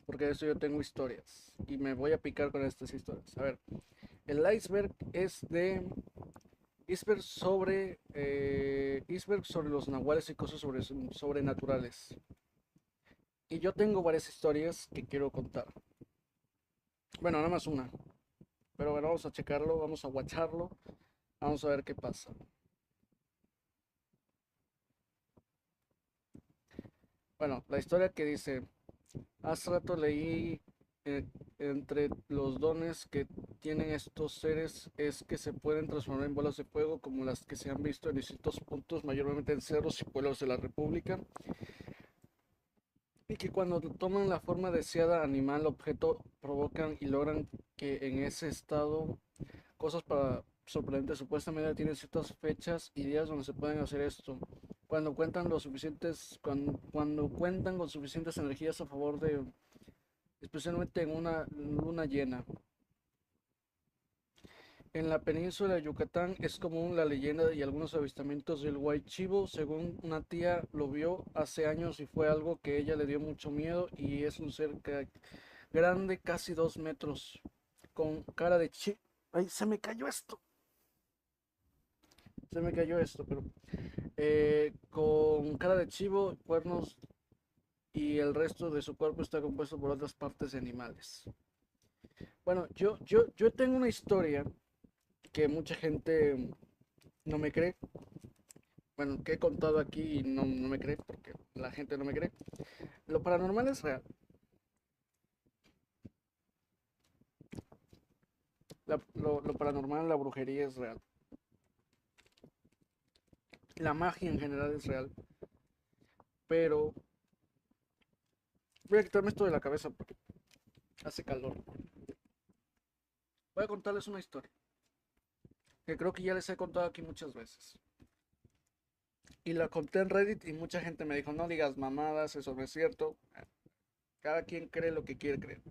porque de eso yo tengo historias y me voy a picar con estas historias. A ver, el iceberg sobre los nahuales y cosas sobrenaturales. Y yo tengo varias historias que quiero contar. Bueno, nada más una. Pero bueno, vamos a checarlo, vamos a watcharlo, vamos a ver qué pasa. Bueno, la historia que dice, hace rato leí eh, entre los dones que tienen estos seres es que se pueden transformar en bolas de fuego como las que se han visto en distintos puntos, mayormente en cerros y pueblos de la República, y que cuando toman la forma deseada animal, objeto, provocan y logran que en ese estado cosas para sorprendentes. Supuestamente tienen ciertas fechas y días donde se pueden hacer esto. Cuando cuentan con suficientes energías a favor de, especialmente en una luna llena. En la península de Yucatán es común la leyenda y algunos avistamientos del Huaychivo. Según una tía lo vio hace años y fue algo que ella le dio mucho miedo y es un ser grande, casi 2 metros, con cara de chi. ¡Ay, se me cayó esto! Se me cayó esto, pero con cara de chivo, cuernos y el resto de su cuerpo está compuesto por otras partes de animales. Bueno, yo tengo una historia que mucha gente no me cree. Bueno, que he contado aquí y no me cree porque la gente no me cree. Lo paranormal es real. Lo paranormal, la brujería es real. La magia en general es real. Pero voy a quitarme esto de la cabeza porque hace calor. Voy a contarles una historia que creo que ya les he contado aquí muchas veces. Y la conté en Reddit y mucha gente me dijo, no digas mamadas, eso no es cierto. Cada quien cree lo que quiere creer.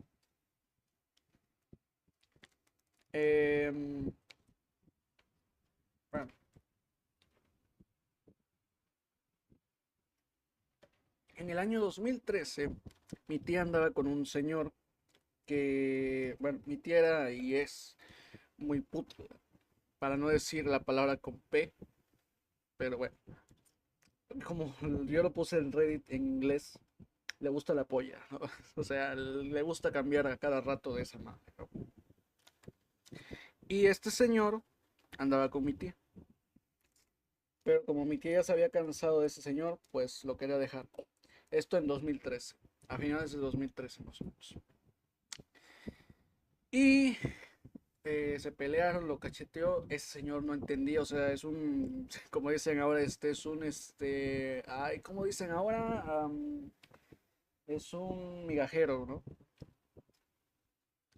Em, bueno, en el año 2013, mi tía andaba con un señor que, bueno, mi tía era y es muy puto, para no decir la palabra con P, pero bueno, como yo lo puse en Reddit en inglés, le gusta la polla, ¿no? O sea, le gusta cambiar a cada rato de esa madre, ¿no? Y este señor andaba con mi tía. Pero como mi tía ya se había cansado de ese señor, pues lo quería dejar. Esto en 2013, a finales de 2013 más o menos. Y se pelearon, lo cacheteó, ese señor no entendía, o sea, es un, como dicen ahora, es un, ay, ¿cómo dicen ahora? Es un migajero, ¿no?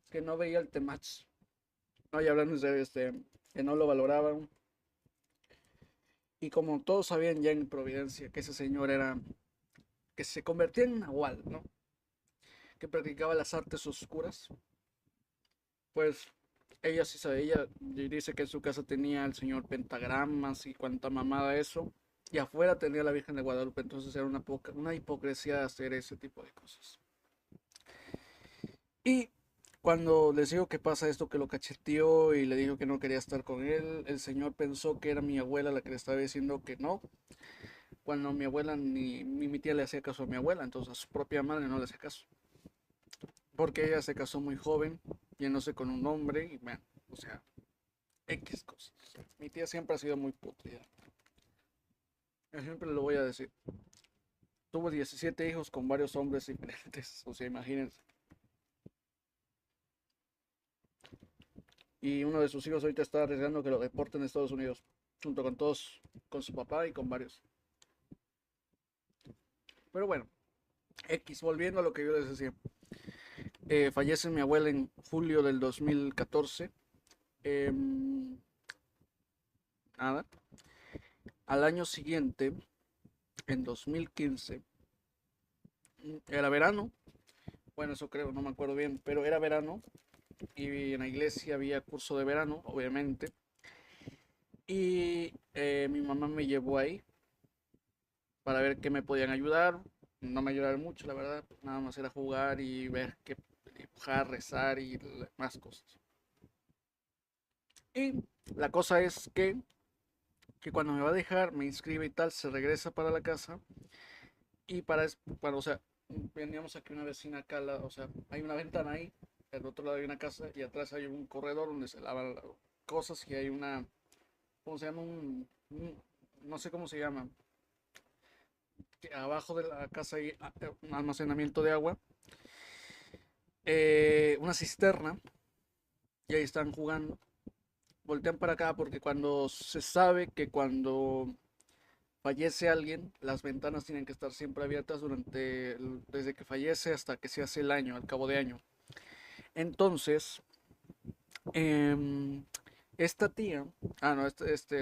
Que no veía el temach. No, y hablando en serio, que no lo valoraban. Y como todos sabían ya en Providencia que ese señor era, que se convertía en Nahual, ¿no? Que practicaba las artes oscuras, pues ella sí sabe, ella dice que en su casa tenía el señor pentagramas y cuanta mamada eso, y afuera tenía la Virgen de Guadalupe, entonces era una hipocresía hacer ese tipo de cosas. Y cuando les digo que pasa esto, que lo cacheteó y le dijo que no quería estar con él, el señor pensó que era mi abuela la que le estaba diciendo que no, cuando mi abuela ni mi tía le hacía caso a mi abuela, entonces a su propia madre no le hacía caso, porque ella se casó muy joven, yéndose con un hombre, y bueno, o sea, X cosas. Mi tía siempre ha sido muy puta. Yo siempre lo voy a decir. Tuvo 17 hijos con varios hombres diferentes. O sea, imagínense. Y uno de sus hijos ahorita está arriesgando que lo deporten a Estados Unidos. Junto con todos, con su papá y con varios. Pero bueno, X, volviendo a lo que yo les decía. Fallece mi abuela en julio del 2014. Nada. Al año siguiente, en 2015, era verano. Bueno, eso creo, no me acuerdo bien, pero era verano y en la iglesia había curso de verano, obviamente. Y mi mamá me llevó ahí para ver qué me podían ayudar. no me ayudaron mucho, la verdad. Nada más era jugar y ver que dibujar, rezar y más cosas. Y la cosa es que cuando me va a dejar, me inscribe y tal, se regresa para la casa. Y o sea, veníamos aquí una vecina acá, o sea, hay una ventana ahí, al otro lado hay una casa y atrás hay un corredor donde se lavan cosas y hay una, ¿cómo se llama? No sé cómo se llama. Que abajo de la casa hay un almacenamiento de agua, una cisterna y ahí están jugando. Voltean para acá porque cuando se sabe que cuando fallece alguien, las ventanas tienen que estar siempre abiertas desde que fallece hasta que se hace el año, al cabo de año. Entonces, em, esta tía, no,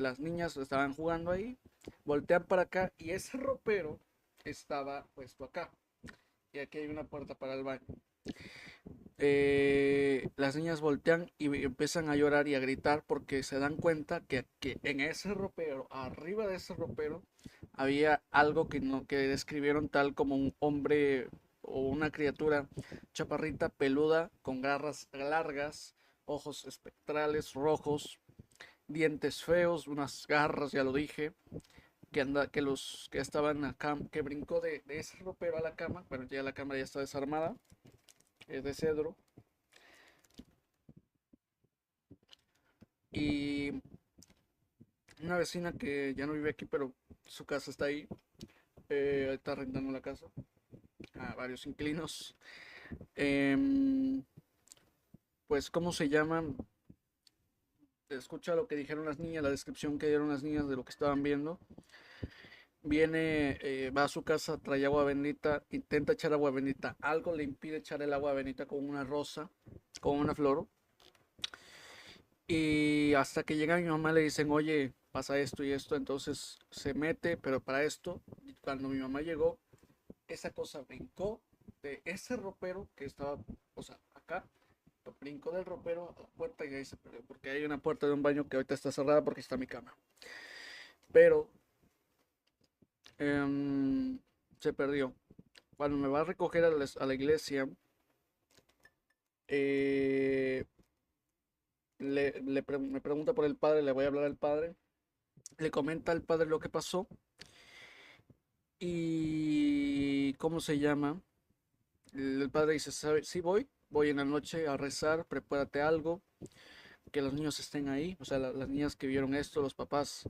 las niñas estaban jugando ahí, voltean para acá y ese ropero estaba puesto acá. Y aquí hay una puerta para el baño. Las niñas voltean y empiezan a llorar y a gritar porque se dan cuenta que en ese ropero, arriba de ese ropero, había algo que, no, que describieron tal como un hombre o una criatura chaparrita, peluda, con garras largas, ojos espectrales, rojos, dientes feos, unas garras, ya lo dije, que los que estaban acá, que brincó de ese ropero a la cama, bueno, ya la cama ya está desarmada, es de cedro, y una vecina que ya no vive aquí, pero su casa está ahí, está rentando la casa a varios inquilinos. Em, pues, ¿cómo se llaman? Escucha lo que dijeron las niñas, la descripción que dieron las niñas de lo que estaban viendo. Viene, va a su casa, trae agua bendita, intenta echar agua bendita. Algo le impide echar el agua bendita con una rosa, con una flor. Y hasta que llega mi mamá le dicen, oye, pasa esto y esto. Entonces se mete, pero para esto, cuando mi mamá llegó, esa cosa brincó de ese ropero que estaba, o sea, acá, brincó del ropero a la puerta y ahí se perdió. Porque hay una puerta de un baño que ahorita está cerrada porque está mi cama. Pero em, se perdió. Cuando me va a recoger a la iglesia, eh, me pregunta por el padre, le voy a hablar al padre, le comenta al padre lo que pasó y cómo se llama. El padre dice, "¿Sabe? Sí voy en la noche a rezar, prepárate algo, que los niños estén ahí, o sea, las niñas que vieron esto, los papás.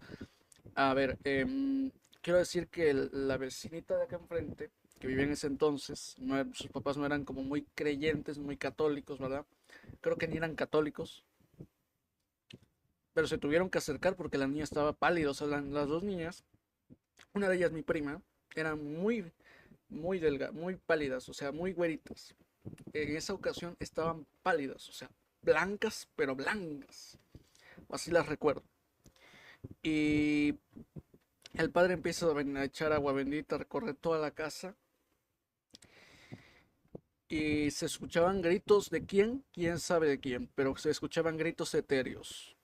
A ver, quiero decir que la vecinita de acá enfrente, que vivía en ese entonces, sus papás no eran como muy creyentes, muy católicos, ¿verdad? Creo que ni eran católicos, pero se tuvieron que acercar porque la niña estaba pálida, o sea, las dos niñas, una de ellas mi prima, eran muy delgadas, muy pálidas, o sea, muy güeritas. En esa ocasión estaban pálidas, o sea, blancas, pero blancas, así las recuerdo. Y el padre empieza a echar agua bendita, recorre toda la casa y se escuchaban gritos de quién, quién sabe de quién, pero se escuchaban gritos etéreos.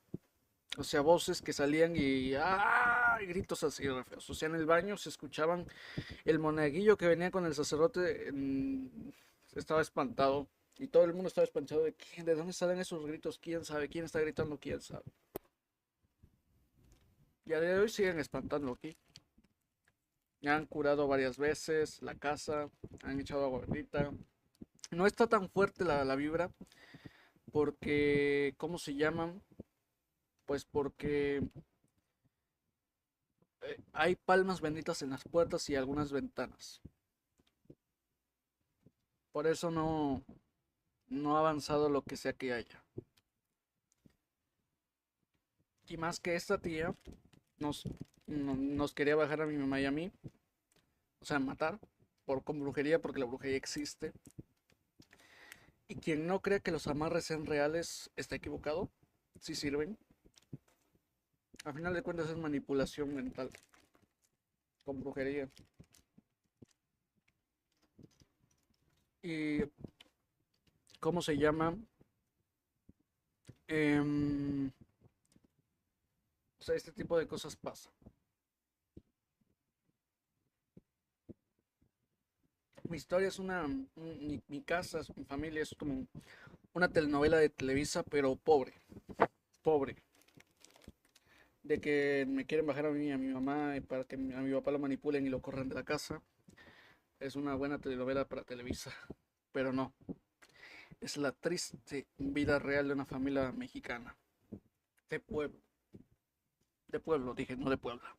O sea, voces que salían y ¡ah! Gritos así re feos. O sea, en el baño se escuchaban. El monaguillo que venía con el sacerdote estaba espantado. Y todo el mundo estaba espantado de quién, de dónde salen esos gritos, quién sabe, quién está gritando, quién sabe. Y a día de hoy siguen espantando aquí. Ya han curado varias veces la casa, han echado agua bendita. No está tan fuerte la vibra porque, ¿cómo se llaman? Pues porque hay palmas benditas en las puertas y algunas ventanas. Por eso no ha avanzado lo que sea que haya. Y más que esta tía nos, nos quería bajar a mi mamá y a mí, o sea, matar con brujería, porque la brujería existe. Y quien no crea que los amarres sean reales está equivocado, sí sirven. A final de cuentas es manipulación mental con brujería. Y ¿cómo se llama? Em, o sea, este tipo de cosas pasa. Mi historia es mi casa, mi familia es como una telenovela de Televisa, pero pobre, pobre. De que me quieren bajar a mí y a mi mamá para que a mi papá lo manipulen y lo corran de la casa. Es una buena telenovela para Televisa, pero no. Es la triste vida real de una familia mexicana. De pueblo. De pueblo, dije, no de Puebla.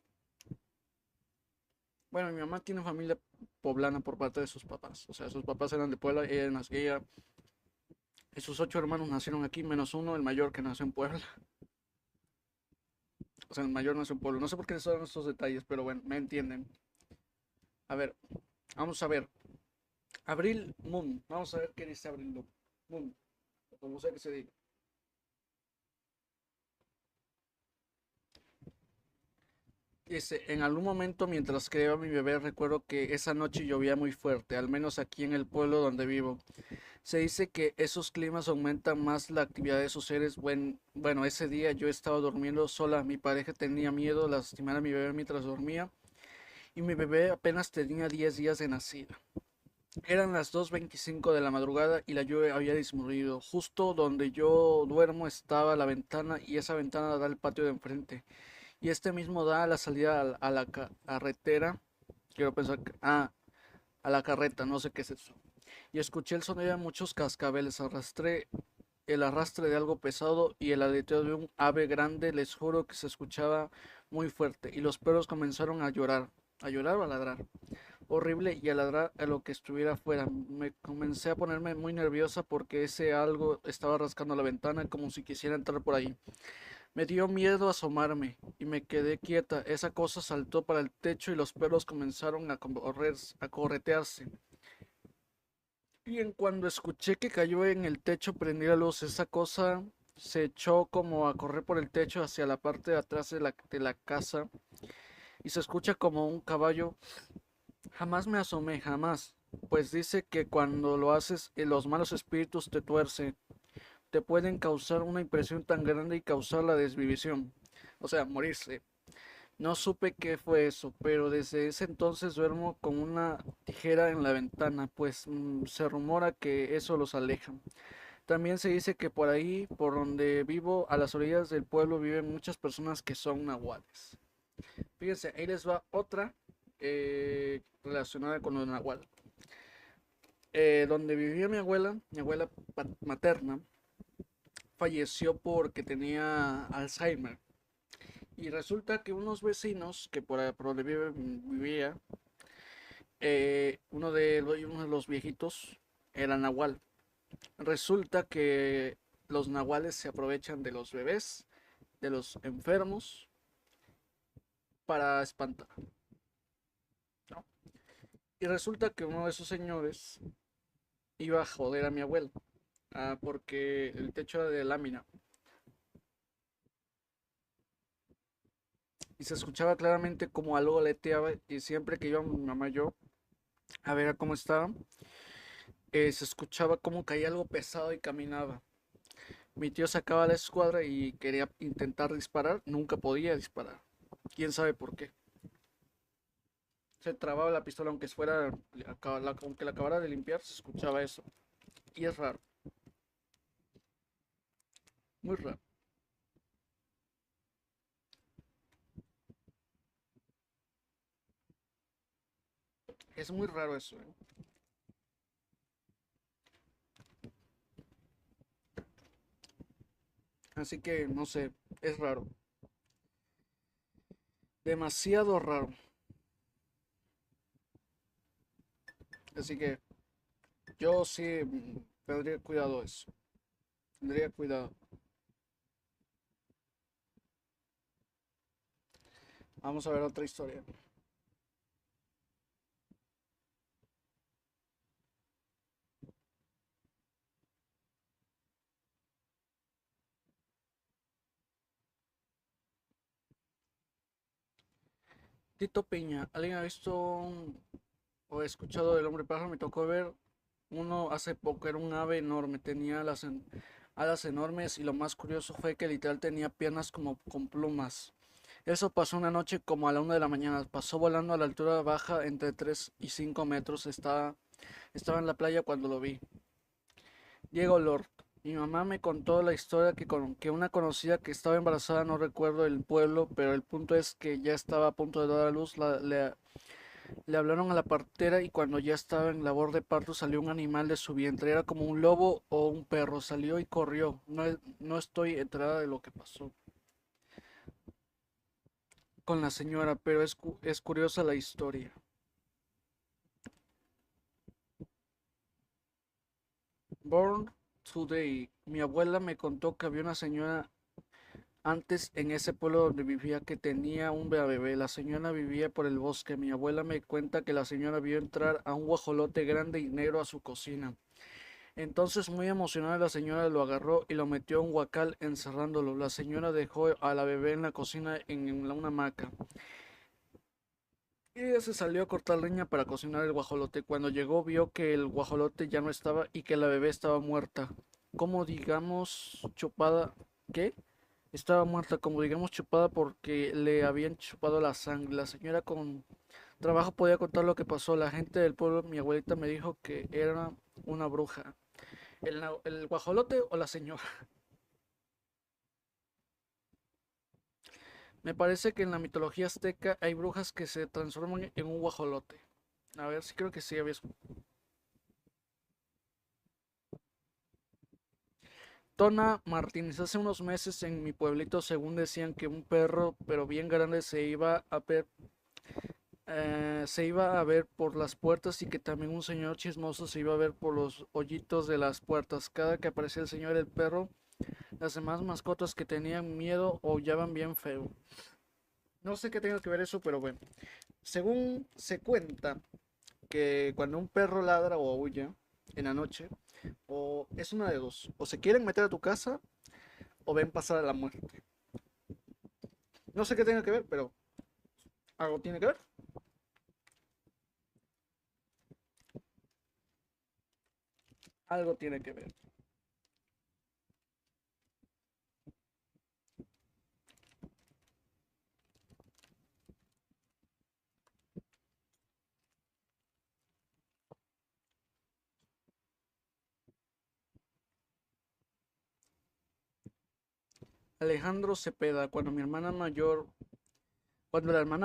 Bueno, mi mamá tiene familia poblana por parte de sus papás. O sea, sus papás eran de Puebla, ella y sus 8 hermanos nacieron aquí, menos uno, el mayor que nació en Puebla. O sea, el mayor nació en Puebla. No sé por qué les dan estos detalles, pero bueno, me entienden. A ver, vamos a ver. Abril Moon. Vamos a ver qué dice Abril Moon. Como sea que se diga. Dice, en algún momento mientras criaba a mi bebé recuerdo que esa noche llovía muy fuerte, al menos aquí en el pueblo donde vivo. Se dice que esos climas aumentan más la actividad de esos seres. Bueno, ese día yo estaba durmiendo sola, mi pareja tenía miedo de lastimar a mi bebé mientras dormía y mi bebé apenas tenía 10 días de nacida. Eran las 2:25 de la madrugada y la lluvia había disminuido. Justo donde yo duermo estaba la ventana y esa ventana da al patio de enfrente. Y este mismo da a la salida a la carretera. Quiero pensar a la carreta, no sé qué es eso. Y escuché el sonido de muchos cascabeles. Arrastré el arrastre de algo pesado y el aleteo de un ave grande. Les juro que se escuchaba muy fuerte. Y los perros comenzaron a llorar o a ladrar horrible y a ladrar a lo que estuviera afuera. Me comencé a ponerme muy nerviosa porque ese algo estaba rascando la ventana como si quisiera entrar por ahí. Me dio miedo asomarme y me quedé quieta. Esa cosa saltó para el techo y los perros comenzaron a corretearse. Y en cuando escuché que cayó en el techo, prendí la luz. Esa cosa se echó como a correr por el techo hacia la parte de atrás de la casa y se escucha como un caballo. Jamás me asomé, jamás, pues dice que cuando lo haces, los malos espíritus te tuercen, te pueden causar una impresión tan grande y causar la desvivisión, o sea, morirse. No supe qué fue eso, pero desde ese entonces duermo con una tijera en la ventana, pues se rumora que eso los aleja. También se dice que por ahí, por donde vivo, a las orillas del pueblo, viven muchas personas que son nahuales. Fíjense, ahí les va otra relacionada con lo nahual. Donde vivía mi abuela materna, falleció porque tenía Alzheimer. Y resulta que unos vecinos que por donde vivía, uno de los viejitos era nahual. Resulta que los nahuales se aprovechan de los bebés, de los enfermos, para espantar, ¿no? Y resulta que uno de esos señores iba a joder a mi abuela, porque el techo era de lámina. Y se escuchaba claramente como algo aleteaba y siempre que iba mi mamá y yo a ver a cómo estaba, se escuchaba como caía algo pesado y caminaba. Mi tío sacaba la escuadra y quería intentar disparar, nunca podía disparar. ¿Quién sabe por qué? Se trababa la pistola aunque fuera, aunque la acabara de limpiar, se escuchaba eso. Y es raro, muy raro. Es muy raro eso, ¿eh? Así que no sé, es raro. Demasiado raro. Así que yo sí tendría cuidado eso. Tendría cuidado. Vamos a ver otra historia. Tito Peña, ¿alguien ha visto o escuchado del hombre pájaro? Me tocó ver uno hace poco, era un ave enorme, tenía alas enormes y lo más curioso fue que literal tenía piernas como con plumas. Eso pasó una noche como a la 1 de la mañana, pasó volando a la altura baja entre 3 y 5 metros, estaba Estaba en la playa cuando lo vi. Diego Lord. Mi mamá me contó la historia que una conocida que estaba embarazada, no recuerdo el pueblo, pero el punto es que ya estaba a punto de dar a luz, le hablaron a la partera y cuando ya estaba en labor de parto salió un animal de su vientre, era como un lobo o un perro, salió y corrió. No, no estoy enterada de lo que pasó con la señora, pero es curiosa la historia. Born Today. Mi abuela me contó que había una señora antes en ese pueblo donde vivía que tenía un bebé. La señora vivía por el bosque. Mi abuela me cuenta que la señora vio entrar a un guajolote grande y negro a su cocina. Entonces, muy emocionada, la señora lo agarró y lo metió a un huacal encerrándolo. La señora dejó a la bebé en la cocina en una hamaca. Y ella se salió a cortar leña para cocinar el guajolote. Cuando llegó vio que el guajolote ya no estaba y que la bebé estaba muerta. Como digamos chupada. ¿Qué? Estaba muerta, como digamos chupada porque le habían chupado la sangre. La señora con trabajo podía contar lo que pasó. La gente del pueblo, mi abuelita me dijo que era una bruja. ¿El guajolote o la señora? Me parece que en la mitología azteca hay brujas que se transforman en un guajolote. A ver, sí creo que sí había. Tona Martínez, hace unos meses en mi pueblito, según decían que un perro, pero bien grande, se iba a ver por las puertas y que también un señor chismoso se iba a ver por los hoyitos de las puertas. Cada que aparecía el señor el perro, las demás mascotas que tenían miedo aullaban bien feo. No sé qué tenga que ver eso, pero bueno. Según se cuenta que cuando un perro ladra o aúlla en la noche, o es una de dos, o se quieren meter a tu casa o ven pasar a la muerte. No sé qué tenga que ver, pero algo tiene que ver. Algo tiene que ver. Alejandro Cepeda, cuando la hermana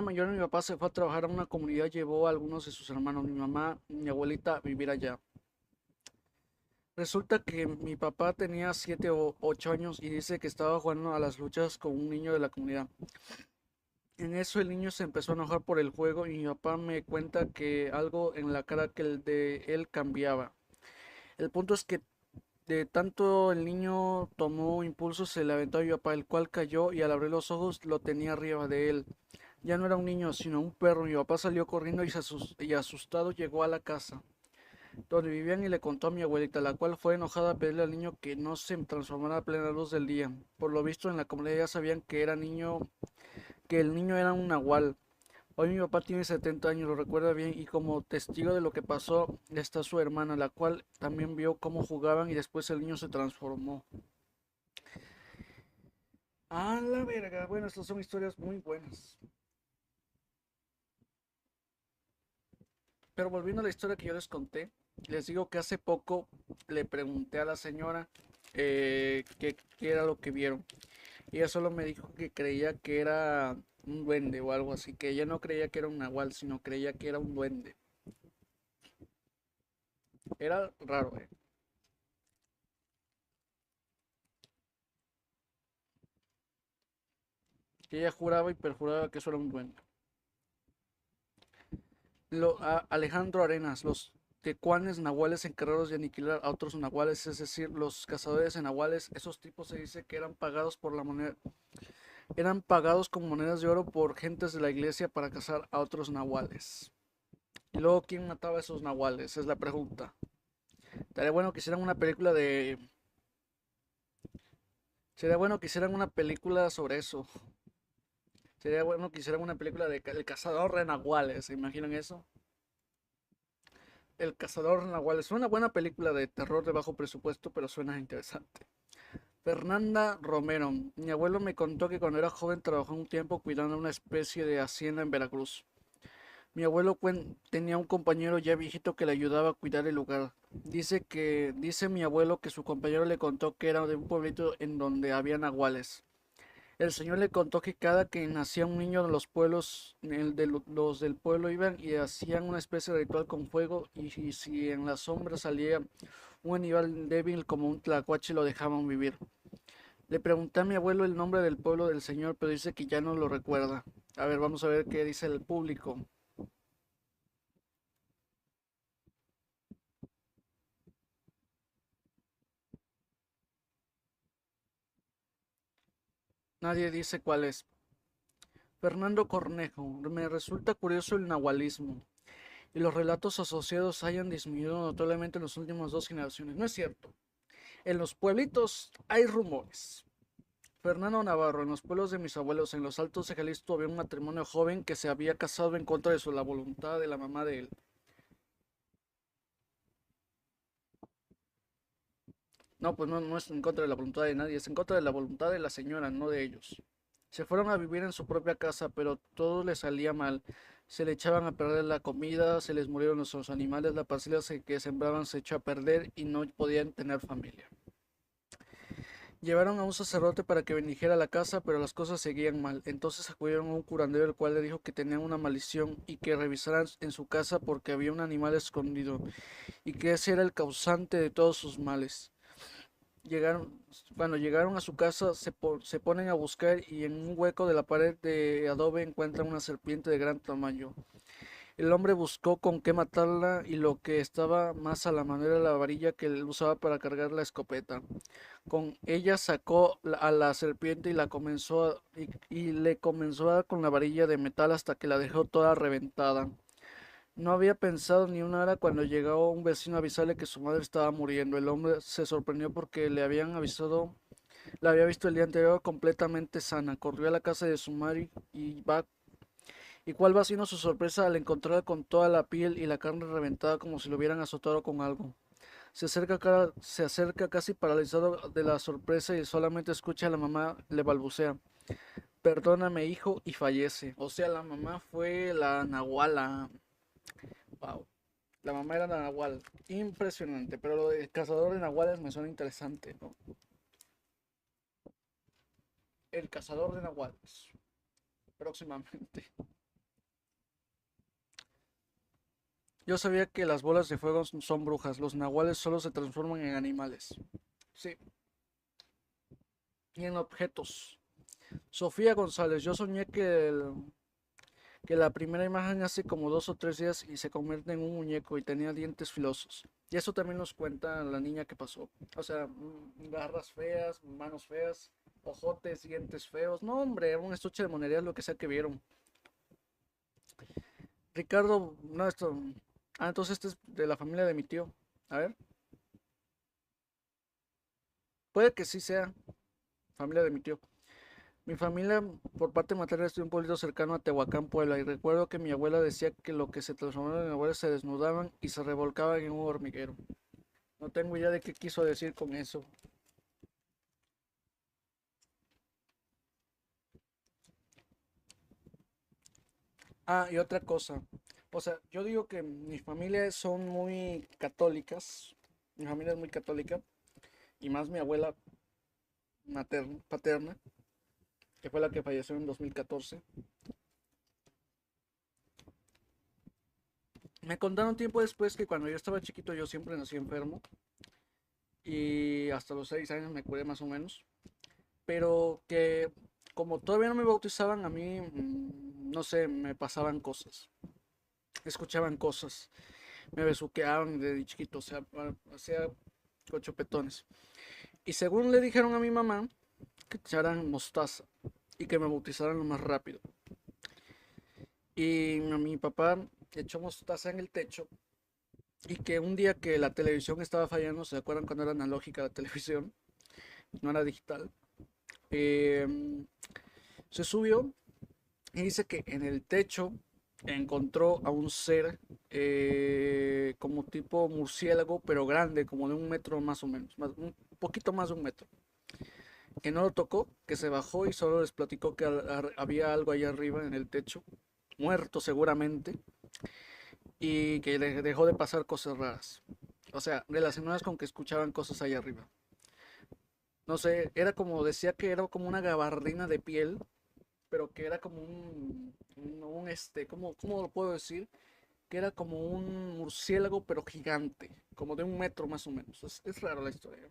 mayor de mi papá se fue a trabajar a una comunidad, llevó a algunos de sus hermanos, mi mamá, mi abuelita, a vivir allá. Resulta que mi papá tenía 7 o 8 años y dice que estaba jugando a las luchas con un niño de la comunidad. En eso el niño se empezó a enojar por el juego y mi papá me cuenta que algo en la cara que el de él cambiaba. El punto es que de tanto el niño tomó impulso, se le aventó a mi papá, el cual cayó y al abrir los ojos lo tenía arriba de él. Ya no era un niño, sino un perro. Mi papá salió corriendo y asustado llegó a la casa donde vivían y le contó a mi abuelita, la cual fue enojada a pedirle al niño que no se transformara a plena luz del día. Por lo visto en la comunidad ya sabían que el niño era un nahual. Hoy mi papá tiene 70 años, lo recuerda bien, y como testigo de lo que pasó está su hermana, la cual también vio cómo jugaban y después el niño se transformó. A la verga, bueno, estas son historias muy buenas. Pero volviendo a la historia que yo les conté, les digo que hace poco le pregunté a la señora qué era lo que vieron. Y ella solo me dijo que creía que era un duende o algo así, que ella no creía que era un nahual, sino creía que era un duende. Era raro, ¿eh? Que ella juraba y perjuraba que eso era un duende. Alejandro Arenas, los tecuanes nahuales encargados de aniquilar a otros nahuales, es decir, los cazadores de nahuales, esos tipos se dice que eran pagados por la moneda, eran pagados con monedas de oro por gentes de la iglesia para cazar a otros nahuales. Y luego, ¿quién mataba a esos nahuales? Es la pregunta. Estaría bueno que hicieran una película de... Sería bueno que hicieran una película sobre eso. Sería bueno que hicieran una película de El cazador de nahuales. ¿Se imaginan eso? El cazador de nahuales. Es una buena película de terror de bajo presupuesto, pero suena interesante. Fernanda Romero. Mi abuelo me contó que cuando era joven trabajó un tiempo cuidando una especie de hacienda en Veracruz. Mi abuelo tenía un compañero ya viejito que le ayudaba a cuidar el lugar. Dice mi abuelo que su compañero le contó que era de un pueblito en donde había nahuales. El señor le contó que cada que nacía un niño de los pueblos, los del pueblo iban y hacían una especie de ritual con fuego y si en la sombra salía un animal débil como un tlacuache lo dejaban vivir. Le pregunté a mi abuelo el nombre del pueblo del señor, pero dice que ya no lo recuerda. A ver, vamos a ver qué dice el público. Nadie dice cuál es. Fernando Cornejo, me resulta curioso el nahualismo y los relatos asociados hayan disminuido notablemente en las últimas dos generaciones. No es cierto. En los pueblitos hay rumores. Fernando Navarro, en los pueblos de mis abuelos, en los Altos de Jalisco, había un matrimonio joven que se había casado en contra de la voluntad de la mamá de él. No, pues no es en contra de la voluntad de nadie, es en contra de la voluntad de la señora, no de ellos. Se fueron a vivir en su propia casa, pero todo les salía mal. Se le echaban a perder la comida, se les murieron nuestros animales, la parcela que sembraban se echó a perder y no podían tener familia. Llevaron a un sacerdote para que bendijera la casa, pero las cosas seguían mal. Entonces acudieron a un curandero, el cual le dijo que tenían una maldición y que revisaran en su casa porque había un animal escondido y que ese era el causante de todos sus males. Llegaron, Cuando llegaron a su casa, se ponen a buscar y en un hueco de la pared de adobe encuentran una serpiente de gran tamaño. El hombre buscó con qué matarla y lo que estaba más a la mano era la varilla que él usaba para cargar la escopeta. Con ella sacó a la serpiente y y le comenzó a dar con la varilla de metal hasta que la dejó toda reventada. No había pensado ni una hora cuando llegó un vecino a avisarle que su madre estaba muriendo. El hombre se sorprendió porque le habían avisado, la había visto el día anterior completamente sana. Corrió a la casa de su madre y cuál va sino su sorpresa al encontrarla con toda la piel y la carne reventada como si lo hubieran azotado con algo. Se acerca casi paralizado de la sorpresa y solamente escucha a la mamá le balbucea: perdóname, hijo, y fallece. O sea, la mamá fue la Nahuala. Wow. La mamá era la Nahual. Impresionante. Pero lo de cazador de Nahuales me suena interesante, ¿no? El cazador de Nahuales. Próximamente. Yo sabía que las bolas de fuego son brujas. Los nahuales solo se transforman en animales. Sí. Y en objetos. Sofía González. Yo soñé que la primera imagen hace como 2 o 3 días y se convierte en un muñeco y tenía dientes filosos. Y eso también nos cuenta la niña que pasó. O sea, garras feas, manos feas, ojotes, dientes feos. No, hombre, era un estuche de monerías lo que sea que vieron. Ricardo, no, esto. Ah, entonces este es de la familia de mi tío. A ver, puede que sí sea familia de mi tío. Mi familia, por parte materna, es de un pueblito cercano a Tehuacán, Puebla, y recuerdo que mi abuela decía que lo que se transformaban en abuelas se desnudaban y se revolcaban en un hormiguero. No tengo idea de qué quiso decir con eso. Ah, y otra cosa. O sea, yo digo que mis familias son muy católicas. Mi familia es muy católica. Y más mi abuela paterna, que fue la que falleció en 2014. Me contaron tiempo después que cuando yo estaba chiquito yo siempre nací enfermo. Y hasta los 6 años me curé más o menos. Pero que como todavía no me bautizaban, a mí, no sé, me pasaban cosas. Escuchaban cosas. Me besuqueaban de chiquito, o sea, hacía cochopetones. Y según le dijeron a mi mamá, que echaran mostaza y que me bautizaran lo más rápido. Y a mi papá echó mostaza en el techo y que un día que la televisión estaba fallando, ¿se acuerdan cuando era analógica la televisión? No era digital. Eh, Se subió y dice que en el techo encontró a un ser como tipo murciélago, pero grande, como de 1 metro más o menos, un poquito más de 1 metro. Que no lo tocó, que se bajó y solo les platicó que había algo allá arriba en el techo, muerto seguramente, y que dejó de pasar cosas raras. O sea, relacionadas con que escuchaban cosas allá arriba. No sé, era como, decía que era como una gabardina de piel, pero que era como ¿cómo lo puedo decir? Que era como un murciélago, pero gigante, como de 1 metro más o menos. Es raro la historia.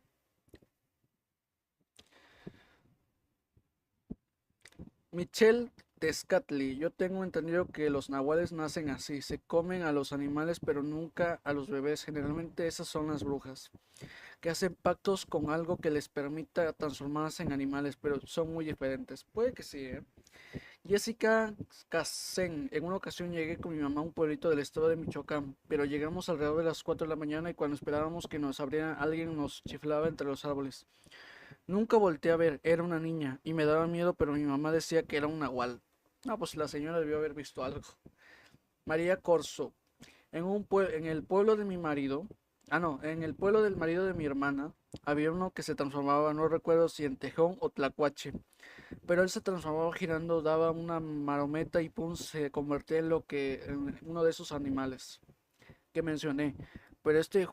Michelle Tezcatli, yo tengo entendido que los nahuales nacen así, se comen a los animales pero nunca a los bebés, generalmente esas son las brujas, que hacen pactos con algo que les permita transformarse en animales, pero son muy diferentes. Puede que sí, ¿eh? Jessica Casen, en una ocasión llegué con mi mamá a un pueblito del estado de Michoacán, pero llegamos alrededor de las 4 de la mañana y cuando esperábamos que nos abrieran alguien nos chiflaba entre los árboles. Nunca volteé a ver, era una niña y me daba miedo, pero mi mamá decía que era un nahual. No, pues la señora debió haber visto algo. María Corso, en el pueblo de mi marido, no, en el pueblo del marido de mi hermana, había uno que se transformaba, no recuerdo si en tejón o tlacuache, pero él se transformaba girando, daba una marometa y pum, se convertía en uno de esos animales que mencioné. Pero este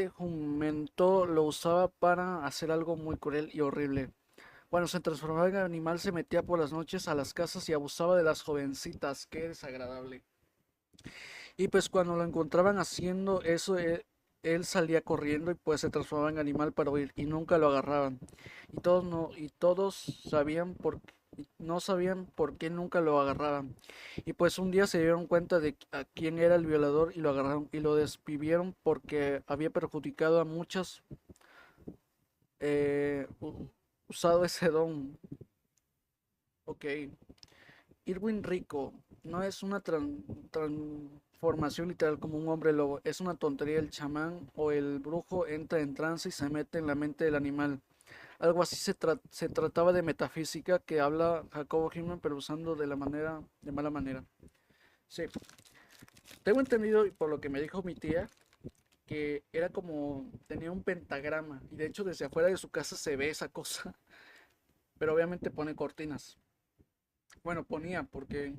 jumento lo usaba para hacer algo muy cruel y horrible. Cuando se transformaba en animal se metía por las noches a las casas y abusaba de las jovencitas. Qué desagradable. Y pues cuando lo encontraban haciendo eso, él salía corriendo y pues se transformaba en animal para huir y nunca lo agarraban. Y todos sabían no sabían por qué nunca lo agarraban. Y pues un día se dieron cuenta de a quién era el violador y lo agarraron y lo despidieron porque había perjudicado a muchas usado ese don. Ok. Irwin Rico no es una transformación literal como un hombre lobo, es una tontería. El chamán o el brujo entra en trance y se mete en la mente del animal. Algo así se trataba de metafísica que habla Jacobo Hinman, pero usando de mala manera. Sí, tengo entendido por lo que me dijo mi tía que era como, tenía un pentagrama y de hecho desde afuera de su casa se ve esa cosa, pero obviamente pone cortinas. Bueno, ponía porque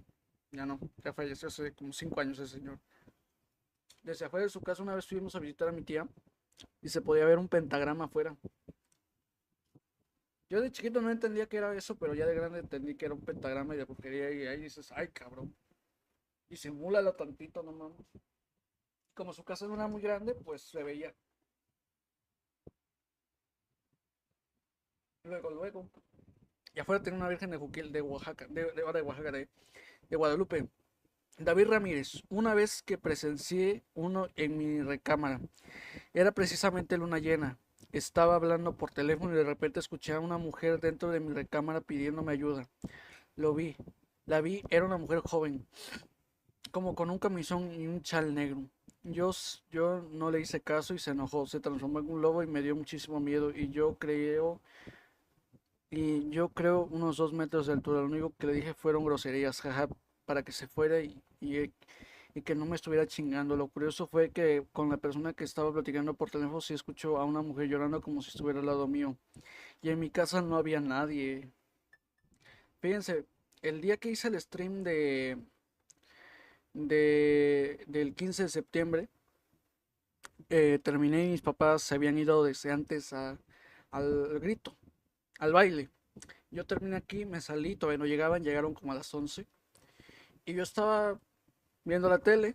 ya no, ya falleció hace como 5 años ese señor. Desde afuera de su casa una vez fuimos a visitar a mi tía y se podía ver un pentagrama afuera. Yo de chiquito no entendía qué era eso, pero ya de grande entendí que era un pentagrama y de brujería y ahí dices, ay cabrón. Y simúlalo tantito nomás. Como su casa no era muy grande, pues se veía. Luego. Y afuera tenía una virgen de Juquil de Oaxaca, de Oaxaca, de Guadalupe. David Ramírez, una vez que presencié uno en mi recámara, era precisamente luna llena. Estaba hablando por teléfono y de repente escuché a una mujer dentro de mi recámara pidiéndome ayuda. Lo vi, la vi, era una mujer joven, como con un camisón y un chal negro. Yo no le hice caso y se enojó, se transformó en un lobo y me dio muchísimo miedo y yo creo unos 2 metros de altura. Lo único que le dije fueron groserías, jaja, para que se fuera y que no me estuviera chingando. Lo curioso fue que con la persona que estaba platicando por teléfono sí escuchó a una mujer llorando como si estuviera al lado mío. Y en mi casa no había nadie. Fíjense, el día que hice el stream del 15 de septiembre, terminé y mis papás se habían ido desde antes al grito, al baile. Yo terminé aquí, me salí, todavía no llegaban, llegaron como a las 11. Y yo estaba viendo la tele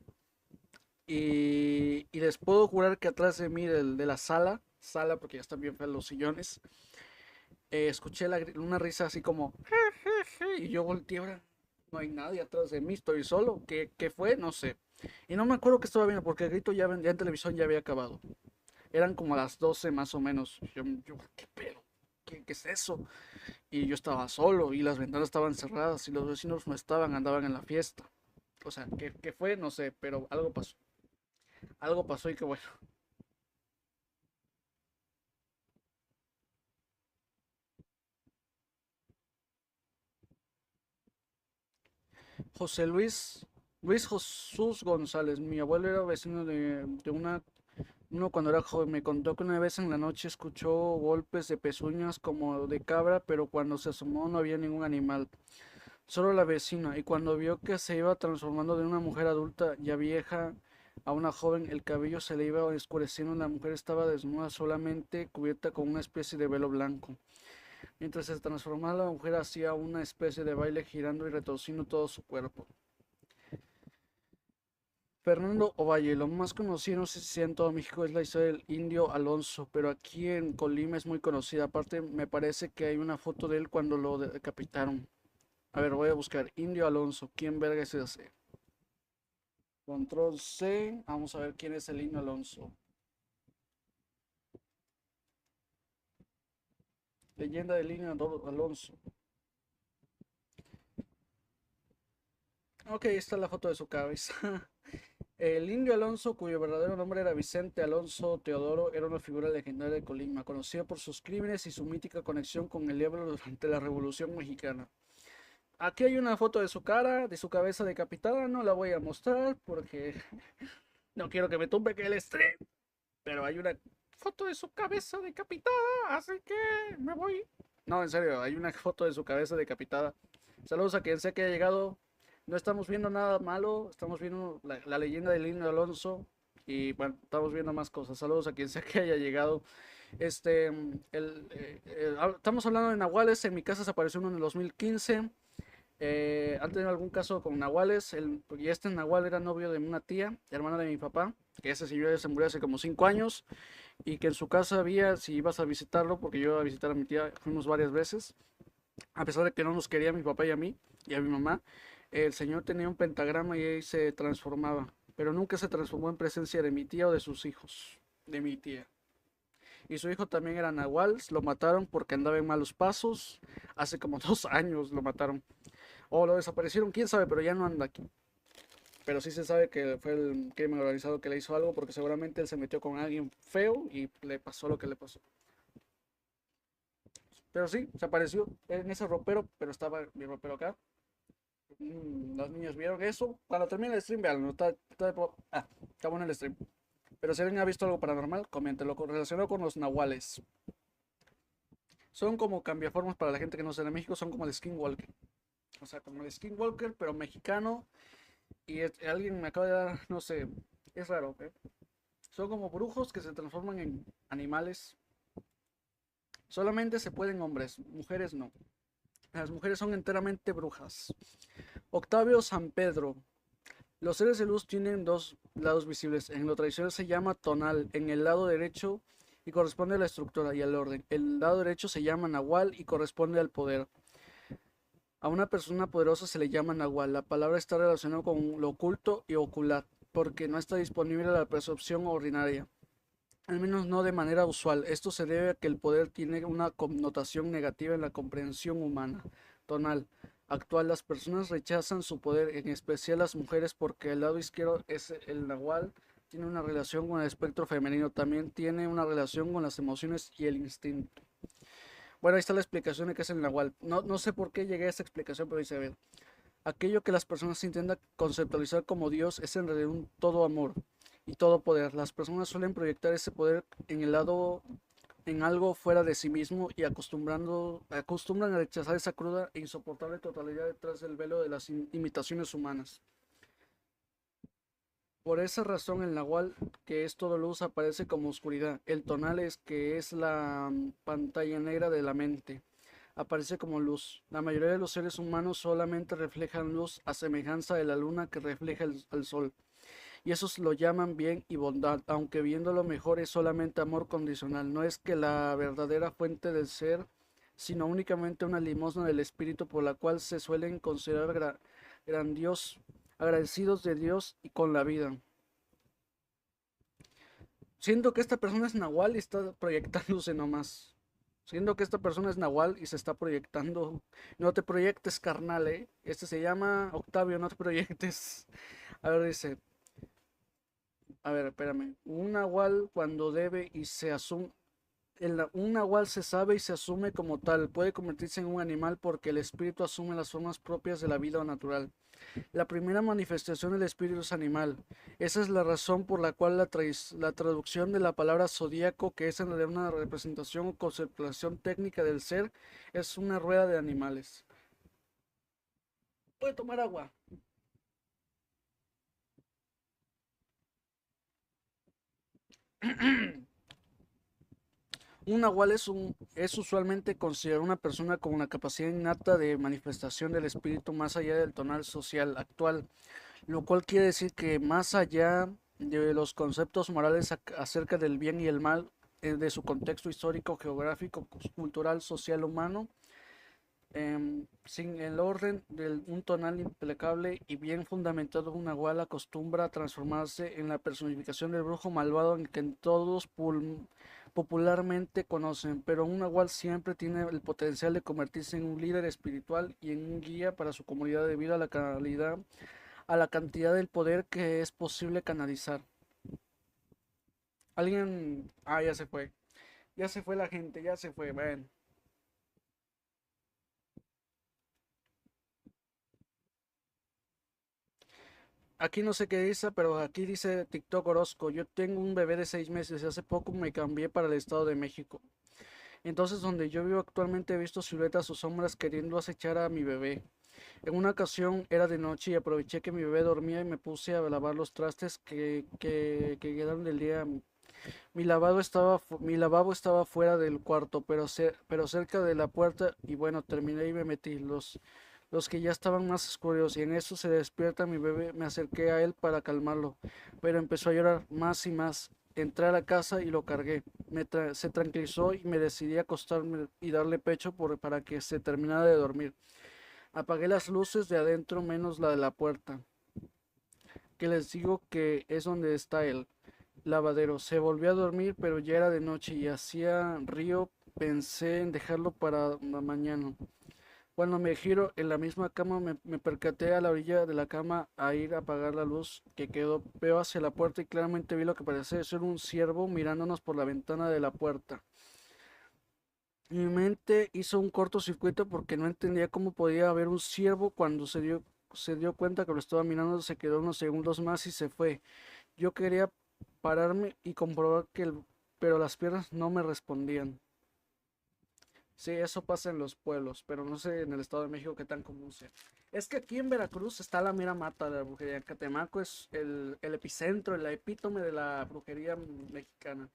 y les puedo jurar que atrás de mí, de la sala porque ya están bien feos los sillones, escuché una risa así como, y yo volteé, ahora no hay nadie atrás de mí, estoy solo. ¿Qué fue? No sé. Y no me acuerdo que estaba viendo porque el grito ya en televisión ya había acabado. Eran como las 12 más o menos. Yo ¿qué pedo? ¿Qué es eso? Y yo estaba solo y las ventanas estaban cerradas y los vecinos no estaban, andaban en la fiesta. O sea, ¿qué fue? No sé, pero algo pasó. Algo pasó y qué bueno. José Luis Jesús González, mi abuelo era vecino de uno cuando era joven. Me contó que una vez en la noche escuchó golpes de pezuñas como de cabra, pero cuando se asomó no había ningún animal. Solo la vecina, y cuando vio que se iba transformando de una mujer adulta ya vieja a una joven, el cabello se le iba oscureciendo, la mujer estaba desnuda, solamente cubierta con una especie de velo blanco. Mientras se transformaba la mujer hacía una especie de baile girando y retorciendo todo su cuerpo. Fernando Ovalle, lo más conocido, no sé si sea en todo México, es la historia del Indio Alonso, pero aquí en Colima es muy conocida. Aparte, me parece que hay una foto de él cuando lo decapitaron. A ver, voy a buscar Indio Alonso. ¿Quién verga es ese? Control C. Vamos a ver quién es el Indio Alonso. Leyenda del Indio Alonso. Ok, esta es la foto de su cabeza. El Indio Alonso, cuyo verdadero nombre era Vicente Alonso Teodoro, era una figura legendaria de Colima, conocida por sus crímenes y su mítica conexión con el diablo durante la Revolución Mexicana. Aquí hay una foto de su cara, de su cabeza decapitada, no la voy a mostrar porque no quiero que me tumbe que el stream, pero hay una foto de su cabeza decapitada, así que me voy. No, en serio, hay una foto de su cabeza decapitada. Saludos a quien sea que haya llegado. No estamos viendo nada malo, estamos viendo la leyenda del Indio Alonso y bueno, estamos viendo más cosas. Saludos a quien sea que haya llegado. Estamos hablando de nahuales, en mi casa se apareció uno en el 2015. Han tenido algún caso con nahuales, y este nahual era novio de una tía, hermana de mi papá, que ese señor ya se murió hace como 5 años y que en su casa había, si ibas a visitarlo, porque yo iba a visitar a mi tía, fuimos varias veces, a pesar de que no nos quería a mi papá y a mí y a mi mamá, el señor tenía un pentagrama y ahí se transformaba, pero nunca se transformó en presencia de mi tía o de sus hijos, de mi tía. Y su hijo también era nahual, lo mataron porque andaba en malos pasos, hace como 2 años lo mataron. O lo desaparecieron, quién sabe, pero ya no anda aquí. Pero sí se sabe que fue el crimen organizado que le hizo algo porque seguramente él se metió con alguien feo y le pasó lo que le pasó. Pero sí, se apareció en ese ropero, pero estaba mi ropero acá. Los niños vieron eso. Cuando termine el stream, vean, está bueno el stream. Pero si alguien ha visto algo paranormal, coméntelo relacionado con los nahuales. Son como cambiaformas para la gente que no sea de México, son como el Skinwalker. O sea, como el Skinwalker, pero mexicano. Y alguien me acaba de dar, no sé, es raro, ¿eh? Son como brujos que se transforman en animales. Solamente se pueden hombres, mujeres no. Las mujeres son enteramente brujas. Octavio San Pedro. Los seres de luz tienen dos lados visibles. En lo tradicional se llama tonal, en el lado derecho y corresponde a la estructura y al orden. El lado derecho se llama nahual y corresponde al poder. A una persona poderosa se le llama nahual. La palabra está relacionada con lo oculto y ocular, porque no está disponible a la percepción ordinaria, al menos no de manera usual. Esto se debe a que el poder tiene una connotación negativa en la comprensión humana. Tonal. Actual, las personas rechazan su poder, en especial las mujeres, porque el lado izquierdo es el nahual, tiene una relación con el espectro femenino, también tiene una relación con las emociones y el instinto. Bueno, ahí está la explicación de qué es el nahual. No sé por qué llegué a esta explicación, pero dice, a ver, aquello que las personas intentan conceptualizar como Dios es en realidad un todo amor y todo poder. Las personas suelen proyectar ese poder en el lado, en algo fuera de sí mismo y acostumbran a rechazar esa cruda e insoportable totalidad detrás del velo de las imitaciones humanas. Por esa razón el nahual, que es todo luz, aparece como oscuridad. El tonal es que es la pantalla negra de la mente. Aparece como luz. La mayoría de los seres humanos solamente reflejan luz a semejanza de la luna que refleja el sol. Y esos lo llaman bien y bondad, aunque viéndolo mejor es solamente amor condicional. No es que la verdadera fuente del ser, sino únicamente una limosna del espíritu por la cual se suelen considerar grandios, agradecidos de Dios y con la vida. Siento que esta persona es Nahual y está proyectándose nomás. Siento que esta persona es Nahual y se está proyectando. No te proyectes, carnal, ¿eh? Este se llama Octavio, no te proyectes. A ver, dice. A ver, espérame. Un Nahual cuando debe y se asume. Un nahual se sabe y se asume como tal. Puede convertirse en un animal porque el espíritu asume las formas propias de la vida natural. La primera manifestación del espíritu es animal. Esa es la razón por la cual la traducción de la palabra zodíaco, que es en realidad una representación o conceptualización técnica del ser, es una rueda de animales. Puede tomar agua. Un nahual es usualmente considerado una persona con una capacidad innata de manifestación del espíritu más allá del tonal social actual, lo cual quiere decir que más allá de los conceptos morales acerca del bien y el mal, de su contexto histórico, geográfico, cultural, social, humano, sin el orden de un tonal impecable y bien fundamentado, un nahual acostumbra a transformarse en la personificación del brujo malvado en que todos popularmente conocen, pero un nahual siempre tiene el potencial de convertirse en un líder espiritual y en un guía para su comunidad debido a la cantidad del poder que es posible canalizar. Alguien, ya se fue la gente, ya se fue, ven. Aquí no sé qué dice, pero aquí dice TikTok Orozco. Yo tengo un bebé de 6 meses y hace poco me cambié para el Estado de México. Entonces, donde yo vivo actualmente he visto siluetas o sombras queriendo acechar a mi bebé. En una ocasión era de noche y aproveché que mi bebé dormía y me puse a lavar los trastes que quedaron del día. Mi lavabo estaba fuera del cuarto, pero cerca de la puerta y bueno, terminé y me metí. Los que ya estaban más oscuros y en eso se despierta mi bebé, me acerqué a él para calmarlo, pero empezó a llorar más y más. Entré a la casa y lo cargué. Se tranquilizó y me decidí a acostarme y darle pecho para que se terminara de dormir. Apagué las luces de adentro menos la de la puerta, que les digo que es donde está él lavadero. Se volvió a dormir, pero ya era de noche y hacía río. Pensé en dejarlo para la mañana. Cuando me giro en la misma cama, me percaté a la orilla de la cama a ir a apagar la luz que quedó. Veo hacia la puerta y claramente vi lo que parecía ser un ciervo mirándonos por la ventana de la puerta. Mi mente hizo un cortocircuito porque no entendía cómo podía haber un ciervo. Cuando se dio cuenta que lo estaba mirando, se quedó unos segundos más y se fue. Yo quería pararme y comprobar pero las piernas no me respondían. Sí, eso pasa en los pueblos, pero no sé en el Estado de México qué tan común sea. Es que aquí en Veracruz está la mera mata de la brujería. Catemaco es el epicentro, el epítome de la brujería mexicana.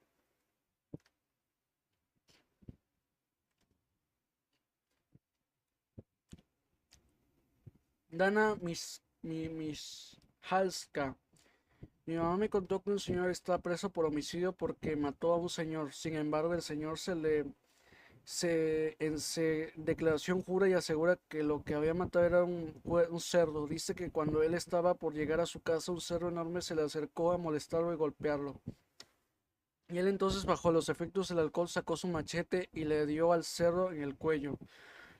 Dana Halska. Mi mamá me contó que un señor está preso por homicidio porque mató a un señor. Sin embargo, el señor en su declaración jura y asegura que lo que había matado era un cerdo. Dice que cuando él estaba por llegar a su casa, un cerdo enorme se le acercó a molestarlo y golpearlo. Y él entonces, bajo los efectos del alcohol, sacó su machete y le dio al cerdo en el cuello,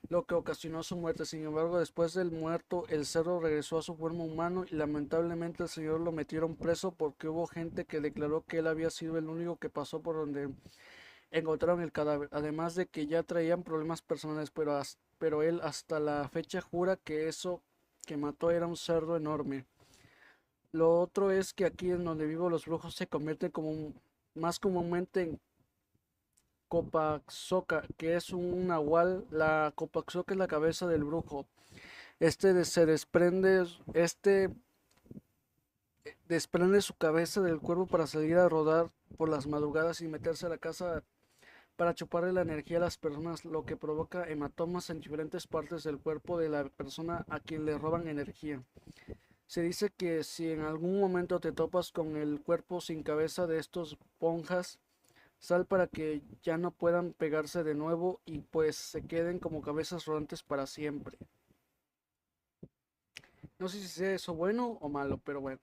lo que ocasionó su muerte. Sin embargo, después del muerto, el cerdo regresó a su forma humana y lamentablemente el señor lo metieron preso porque hubo gente que declaró que él había sido el único que pasó por donde encontraron el cadáver, además de que ya traían problemas personales, pero él hasta la fecha jura que eso que mató era un cerdo enorme. Lo otro es que aquí en donde vivo los brujos se convierten más comúnmente en Copaxoca, que es un nahual. La Copaxoca es la cabeza del brujo. Este desprende su cabeza del cuerpo para salir a rodar por las madrugadas y meterse a la casa para chuparle la energía a las personas, lo que provoca hematomas en diferentes partes del cuerpo de la persona a quien le roban energía. Se dice que si en algún momento te topas con el cuerpo sin cabeza de estos ponjas, sal para que ya no puedan pegarse de nuevo y pues se queden como cabezas rodantes para siempre. No sé si sea eso bueno o malo, pero bueno.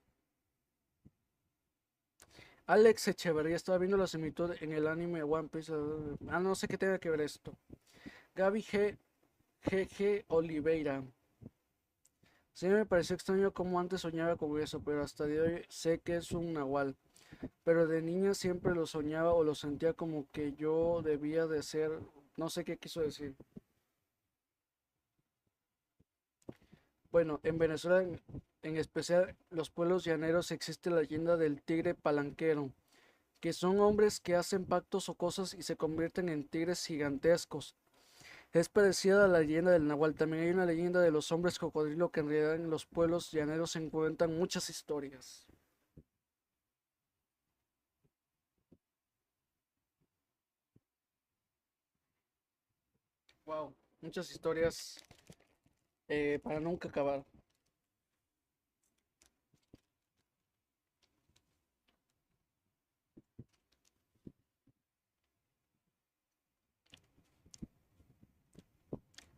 Alex Echeverría estaba viendo la similitud en el anime One Piece. No sé qué tenga que ver esto. Gaby G. Oliveira. Sí me pareció extraño cómo antes soñaba con eso, pero hasta de hoy sé que es un nahual. Pero de niña siempre lo soñaba o lo sentía como que yo debía de ser, no sé qué quiso decir. Bueno, en Venezuela, en especial los pueblos llaneros, existe la leyenda del tigre palanquero, que son hombres que hacen pactos o cosas y se convierten en tigres gigantescos. Es parecida a la leyenda del Nahual. También hay una leyenda de los hombres cocodrilo que en realidad en los pueblos llaneros se encuentran muchas historias. Wow, muchas historias para nunca acabar.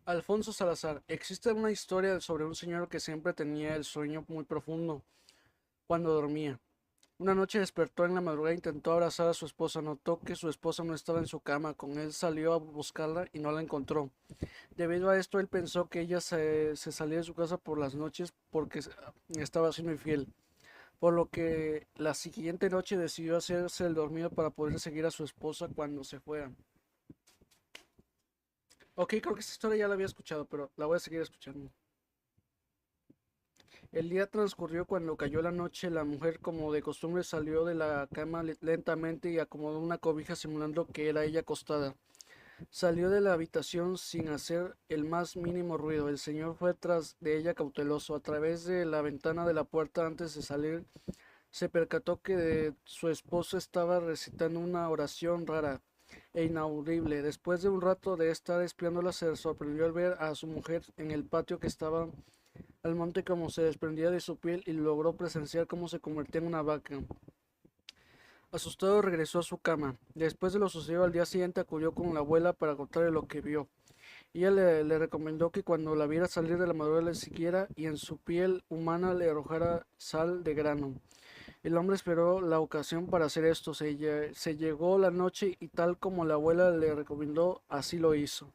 Alfonso Salazar. Existe una historia sobre un señor que siempre tenía el sueño muy profundo cuando dormía. Una noche despertó en la madrugada e intentó abrazar a su esposa. Notó que su esposa no estaba en su cama. Con él salió a buscarla y no la encontró. Debido a esto, él pensó que ella se salía de su casa por las noches porque estaba siendo infiel. Por lo que la siguiente noche decidió hacerse el dormido para poder seguir a su esposa cuando se fuera. Ok, creo que esta historia ya la había escuchado, pero la voy a seguir escuchando. El día transcurrió cuando cayó la noche. La mujer, como de costumbre, salió de la cama lentamente y acomodó una cobija simulando que era ella acostada. Salió de la habitación sin hacer el más mínimo ruido. El señor fue tras de ella cauteloso. A través de la ventana de la puerta antes de salir, se percató que su esposo estaba recitando una oración rara e inaudible. Después de un rato de estar espiándola, se sorprendió al ver a su mujer en el patio que estaba al monte como se desprendía de su piel y logró presenciar cómo se convertía en una vaca. Asustado regresó a su cama. Después de lo sucedido al día siguiente acudió con la abuela para contarle lo que vio. Ella le recomendó que cuando la viera salir de la madrugada le siguiera y en su piel humana le arrojara sal de grano. El hombre esperó la ocasión para hacer esto. Se llegó la noche y tal como la abuela le recomendó, así lo hizo.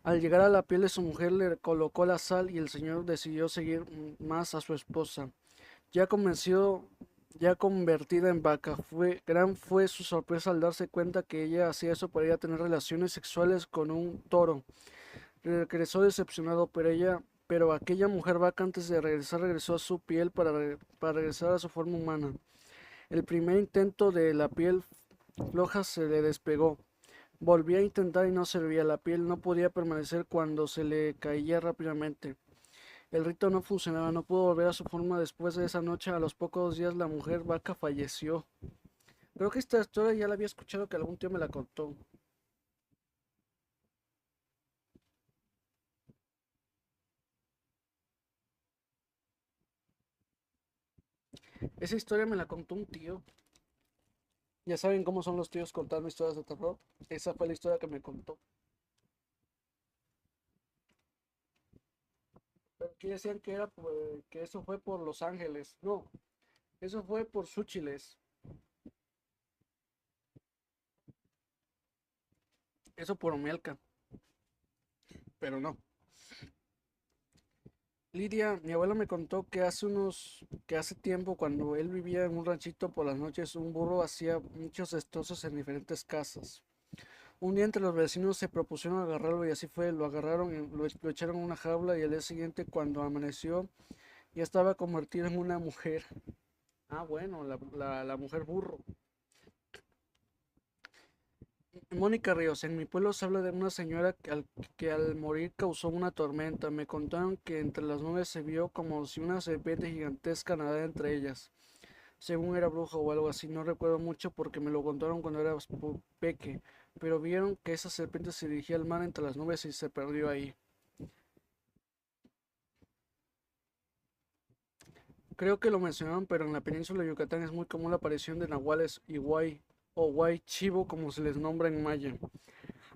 Al llegar a la piel de su mujer le colocó la sal y el señor decidió seguir más a su esposa. Ya convencido, ya convertida en vaca, gran fue su sorpresa al darse cuenta que ella hacía eso para ir a tener relaciones sexuales con un toro. Regresó decepcionado, pero aquella mujer vaca antes de regresar regresó a su piel para regresar a su forma humana. El primer intento de la piel floja se le despegó. Volvía a intentar y no servía. La piel no podía permanecer cuando se le caía rápidamente. El rito no funcionaba, no pudo volver a su forma después de esa noche. A los pocos días la mujer vaca falleció. Creo que esta historia ya la había escuchado que algún tío me la contó. Esa historia me la contó un tío. Ya saben cómo son los tíos contando historias de terror. Esa fue la historia que me contó. Pero aquí decían que era que eso fue por Los Ángeles. No, eso fue por Súchiles. Eso por Omelca. Pero no. Lidia, mi abuela me contó que que hace tiempo, cuando él vivía en un ranchito por las noches, un burro hacía muchos destrozos en diferentes casas. Un día entre los vecinos se propusieron agarrarlo y así fue, lo agarraron, y lo echaron en una jaula y al día siguiente cuando amaneció ya estaba convertido en una mujer. Ah, bueno, la mujer burro. Mónica Ríos, en mi pueblo se habla de una señora que al morir causó una tormenta. Me contaron que entre las nubes se vio como si una serpiente gigantesca nadara entre ellas. Según era bruja o algo así, no recuerdo mucho porque me lo contaron cuando era peque, pero vieron que esa serpiente se dirigía al mar entre las nubes y se perdió ahí. Creo que lo mencionaron, pero en la península de Yucatán es muy común la aparición de nahuales y guay o guay chivo como se les nombra en maya.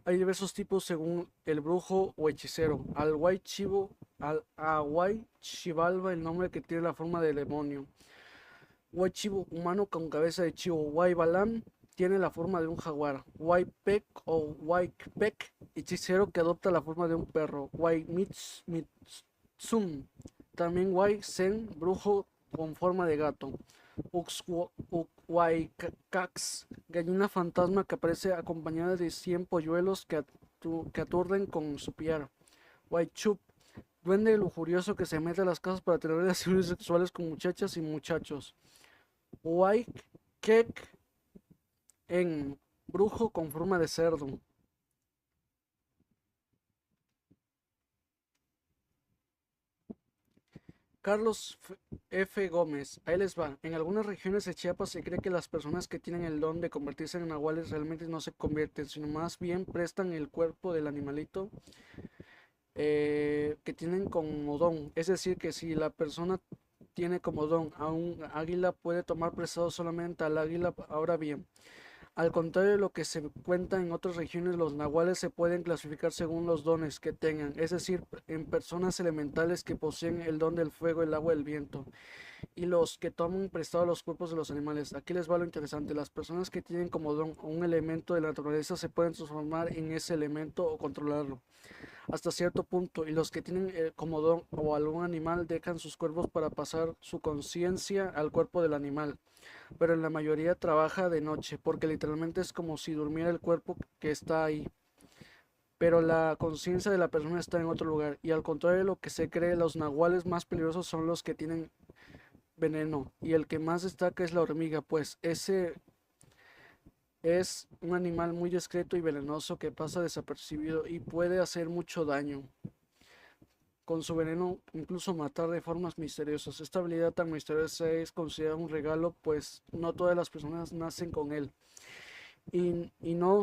Hay diversos tipos según el brujo o hechicero. Al guay chivo, a guay chivalba el nombre que tiene la forma de demonio. Guay chivo humano con cabeza de chivo. Guay balam tiene la forma de un jaguar. Guay pec o guay pec, hechicero que adopta la forma de un perro. Guay mitsum, también guay zen, brujo con forma de gato. Uxhuaycax, gallina fantasma que aparece acompañada de 100 polluelos que aturden con su piar. Guaychup, duende lujurioso que se mete a las casas para tener relaciones sexuales con muchachas y muchachos. Waikek en brujo con forma de cerdo. Carlos F. Gómez, ahí les va. En algunas regiones de Chiapas se cree que las personas que tienen el don de convertirse en nahuales realmente no se convierten, sino más bien prestan el cuerpo del animalito que tienen como don. Es decir, que si la persona tiene como don a un águila, puede tomar prestado solamente al águila. Ahora bien, al contrario de lo que se cuenta en otras regiones, los nahuales se pueden clasificar según los dones que tengan, es decir, en personas elementales que poseen el don del fuego, el agua, el viento, y los que toman prestado los cuerpos de los animales. Aquí les va lo interesante: las personas que tienen como don un elemento de la naturaleza se pueden transformar en ese elemento o controlarlo hasta cierto punto, y los que tienen como don o algún animal dejan sus cuerpos para pasar su conciencia al cuerpo del animal, pero en la mayoría trabaja de noche, porque literalmente es como si durmiera el cuerpo que está ahí, pero la conciencia de la persona está en otro lugar. Y al contrario de lo que se cree, los nahuales más peligrosos son los que tienen veneno, y el que más destaca es la hormiga, pues ese es un animal muy discreto y venenoso que pasa desapercibido y puede hacer mucho daño. Con su veneno incluso matar de formas misteriosas. Esta habilidad tan misteriosa es considerada un regalo, pues no todas las personas nacen con él. Y no,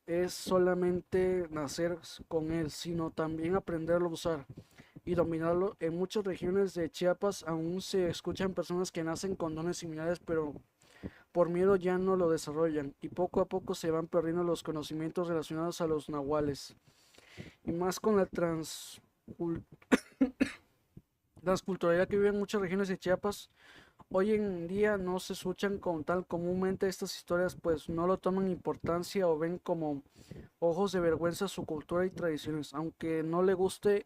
es solamente nacer con él, sino también aprenderlo a usar y dominarlo. En muchas regiones de Chiapas aún se escuchan personas que nacen con dones similares, pero por miedo ya no lo desarrollan, y poco a poco se van perdiendo los conocimientos relacionados a los nahuales. Y más con la transculturalidad que vive en muchas regiones de Chiapas, hoy en día no se escuchan con tal comúnmente estas historias, pues no lo toman importancia o ven como ojos de vergüenza su cultura y tradiciones. Aunque no le guste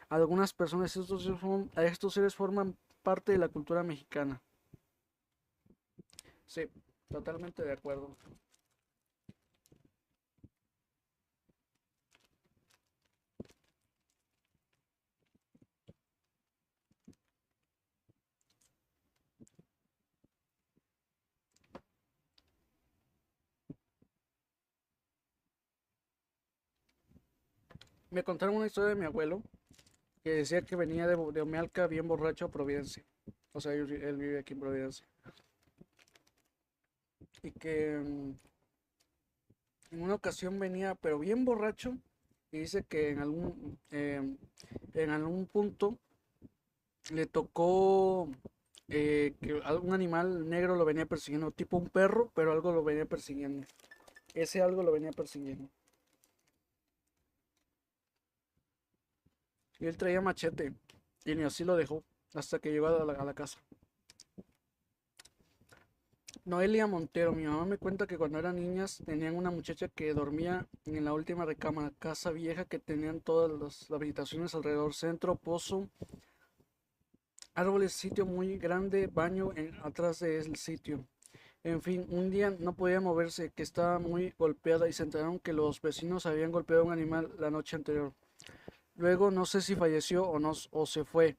a algunas personas, estos seres forman parte de la cultura mexicana. Sí, totalmente de acuerdo. Me contaron una historia de mi abuelo que decía que venía de Omealca bien borracho a Providencia. O sea, él vive aquí en Providencia. Y que en una ocasión venía, pero bien borracho, y dice que en algún punto le tocó que algún animal negro lo venía persiguiendo, tipo un perro, pero algo lo venía persiguiendo. Ese algo lo venía persiguiendo. Y él traía machete, y ni así lo dejó, hasta que llegó a la casa. Noelia Montero, mi mamá me cuenta que cuando eran niñas tenían una muchacha que dormía en la última recámara, casa vieja que tenían todas las habitaciones alrededor, centro, pozo, árboles, sitio muy grande, baño atrás del sitio. En fin, un día no podía moverse, que estaba muy golpeada, y se enteraron que los vecinos habían golpeado a un animal la noche anterior. Luego no sé si falleció o no, o se fue,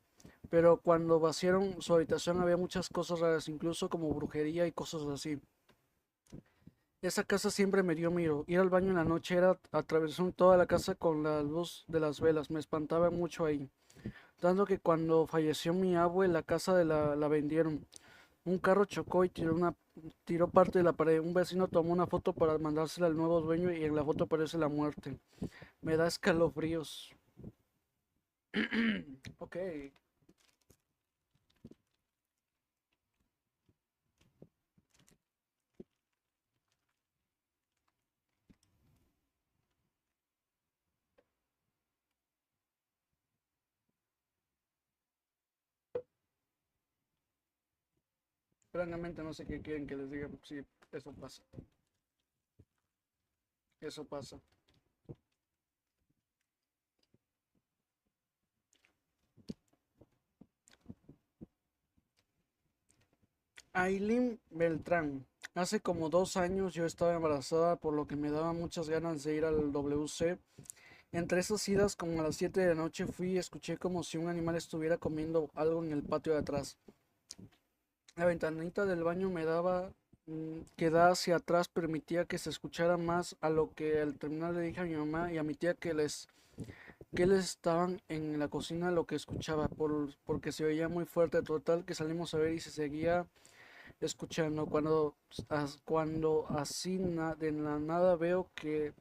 pero cuando vaciaron su habitación había muchas cosas raras, incluso como brujería y cosas así. Esa casa siempre me dio miedo. Ir al baño en la noche era atravesar toda la casa con la luz de las velas. Me espantaba mucho ahí. Tanto que cuando falleció mi abuela, la casa la vendieron. Un carro chocó y tiró parte de la pared. Un vecino tomó una foto para mandársela al nuevo dueño, y en la foto aparece la muerte. Me da escalofríos. Ok, francamente no sé qué quieren que les diga. Sí, eso pasa. Eso pasa. Aileen Beltrán. Hace como 2 años yo estaba embarazada, por lo que me daba muchas ganas de ir al WC. Entre esas idas, como a las 7 de la noche, fui y escuché como si un animal estuviera comiendo algo en el patio de atrás. La ventanita del baño que da hacia atrás, permitía que se escuchara más, a lo que al terminar le dije a mi mamá y a mi tía que él estaban en la cocina lo que escuchaba, porque se oía muy fuerte, total que salimos a ver y se seguía escuchando. Cuando así de la nada veo que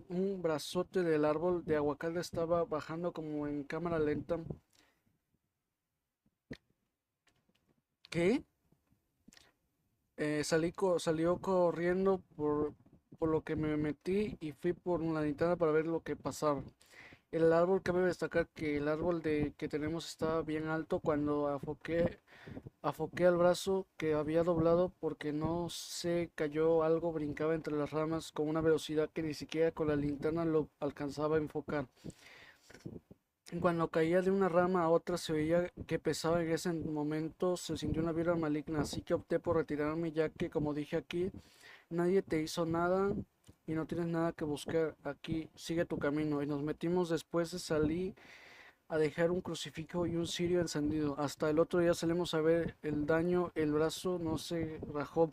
un brazote del árbol de aguacate estaba bajando como en cámara lenta. ¿Qué? Salió corriendo por lo que me metí y fui por una ventana para ver lo que pasaba. El árbol, cabe destacar que el árbol que tenemos estaba bien alto cuando afoqué al brazo que había doblado porque no se cayó algo, brincaba entre las ramas con una velocidad que ni siquiera con la linterna lo alcanzaba a enfocar. Cuando caía de una rama a otra se oía que pesaba. En ese momento se sintió una vibra maligna, así que opté por retirarme ya que, como dije aquí, nadie te hizo nada y no tienes nada que buscar aquí, sigue tu camino. Y nos metimos después de salir a dejar un crucifijo y un cirio encendido. Hasta el otro día salimos a ver el daño, el brazo no se rajó,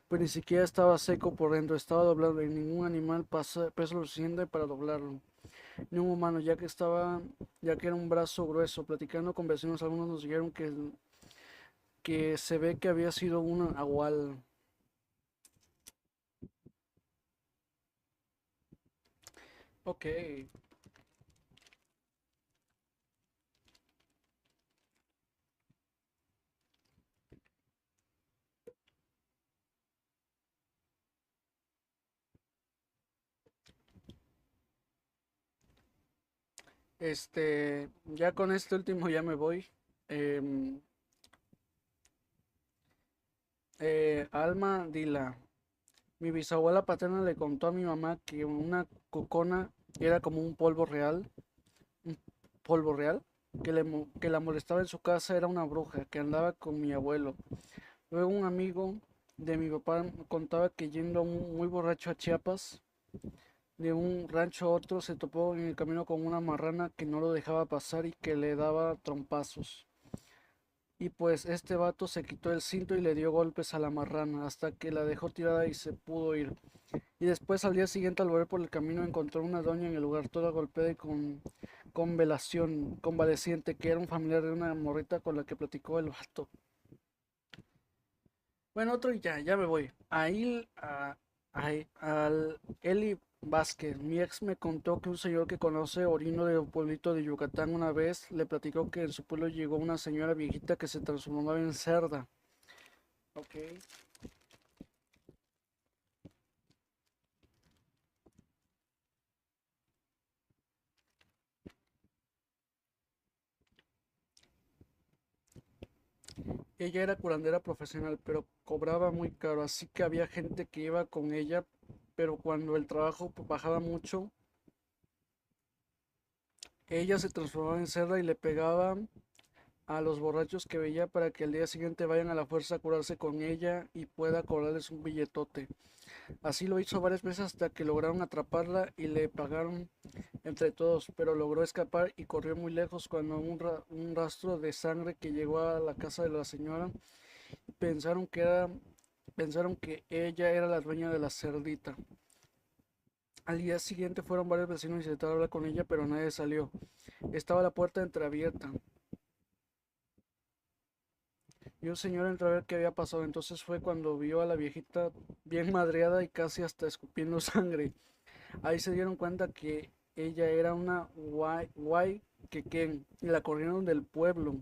pues ni siquiera estaba seco por dentro, estaba doblado y ningún animal pesa lo suficiente para doblarlo. Ni un humano, ya que era un brazo grueso. Platicando con vecinos, algunos nos dijeron que se ve que había sido un agual. Ok, ya con este último ya me voy. Em, Alma Dila. Mi bisabuela paterna le contó a mi mamá que una cocona era como un polvo real, que la molestaba en su casa, era una bruja que andaba con mi abuelo. Luego un amigo de mi papá contaba que yendo muy borracho a Chiapas, de un rancho a otro, se topó en el camino con una marrana que no lo dejaba pasar y que le daba trompazos. Y pues este vato se quitó el cinto y le dio golpes a la marrana hasta que la dejó tirada y se pudo ir. Y después al día siguiente al volver por el camino encontró una doña en el lugar toda golpeada y con velación, convaleciente, que era un familiar de una morrita con la que platicó el vato. Bueno, otro y ya me voy. Al Eli Vázquez, mi ex me contó que un señor que conoce orino de un pueblito de Yucatán una vez le platicó que en su pueblo llegó una señora viejita que se transformaba en cerda. Ok. Ella era curandera profesional, pero cobraba muy caro, así que había gente que iba con ella, pero cuando el trabajo bajaba mucho, ella se transformaba en cerda y le pegaba a los borrachos que veía para que al día siguiente vayan a la fuerza a curarse con ella y pueda cobrarles un billetote. Así lo hizo varias veces hasta que lograron atraparla y le pagaron entre todos, pero logró escapar y corrió muy lejos cuando un rastro de sangre que llegó a la casa de la señora pensaron que era, pensaron que ella era la dueña de la cerdita. Al día siguiente fueron varios vecinos y intentaron hablar con ella, pero nadie salió. Estaba la puerta entreabierta. Y un señor entró a ver qué había pasado. Entonces fue cuando vio a la viejita bien madreada y casi hasta escupiendo sangre. Ahí se dieron cuenta que ella era una guay quequén y la corrieron del pueblo.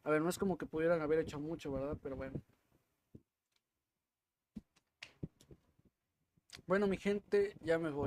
A ver, no es como que pudieran haber hecho mucho, ¿verdad? Pero bueno. Bueno, mi gente, ya me voy.